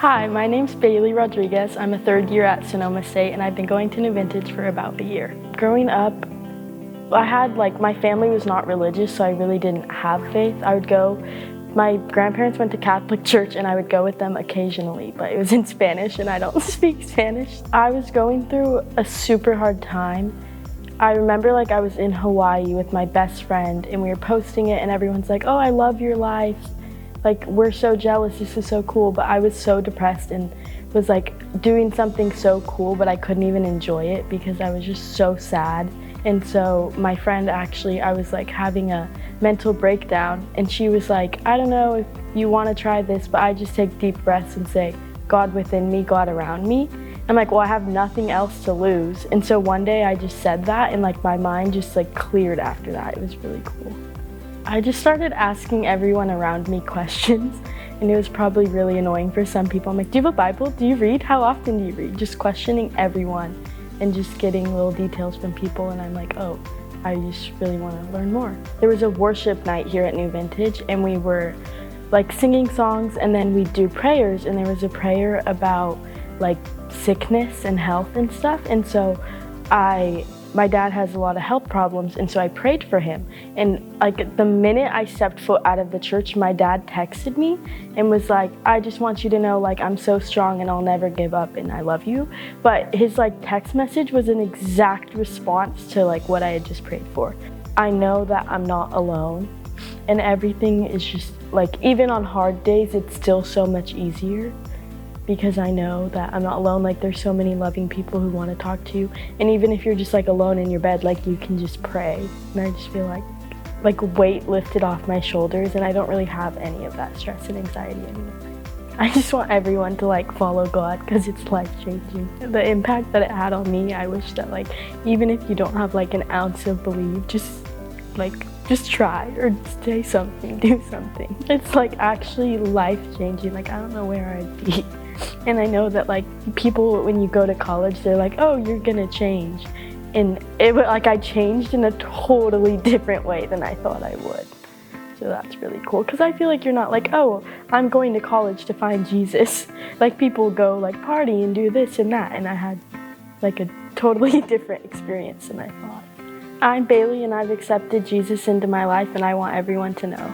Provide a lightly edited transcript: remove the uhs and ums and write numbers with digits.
Hi, my name's Bailey Rodriguez. I'm a third year at Sonoma State and I've been going to New Vintage for about a year. Growing up, my family was not religious, so I really didn't have faith. My grandparents went to Catholic church and I would go with them occasionally, but it was in Spanish and I don't speak Spanish. I was going through a super hard time. I remember I was in Hawaii with my best friend and we were posting it and everyone's like, oh, I love your life. We're so jealous, this is so cool, but I was so depressed and was doing something so cool, but I couldn't even enjoy it because I was just so sad. And so my friend I was having a mental breakdown and she was like, I don't know if you want to try this, but I just take deep breaths and say, God within me, God around me. I'm like, well, I have nothing else to lose. And so one day I just said that and my mind just cleared after that. It was really cool. I just started asking everyone around me questions, and it was probably really annoying for some people. I'm like, do you have a Bible? Do you read? How often do you read? Just questioning everyone and just getting little details from people, and I'm like, oh, I just really want to learn more. There was a worship night here at New Vintage, and we were singing songs, and then we'd do prayers, and there was a prayer about sickness and health and stuff, and so my dad has a lot of health problems, and so I prayed for him. And the minute I stepped foot out of the church, my dad texted me and was like, I just want you to know I'm so strong and I'll never give up and I love you. But his text message was an exact response to what I had just prayed for. I know that I'm not alone and everything is just even on hard days, it's still so much easier. Because I know that I'm not alone. There's so many loving people who want to talk to you. And even if you're just alone in your bed, you can just pray. And I just feel like weight lifted off my shoulders, and I don't really have any of that stress and anxiety anymore. I just want everyone to follow God because it's life-changing. The impact that it had on me, I wish that even if you don't have an ounce of belief, just try or say something, do something. It's actually life-changing. I don't know where I'd be. And I know that people, when you go to college, they're like, oh, you're gonna change. And I changed in a totally different way than I thought I would. So that's really cool, because I feel you're not oh, I'm going to college to find Jesus. People go party and do this and that, and I had a totally different experience than I thought. I'm Bailey and I've accepted Jesus into my life and I want everyone to know.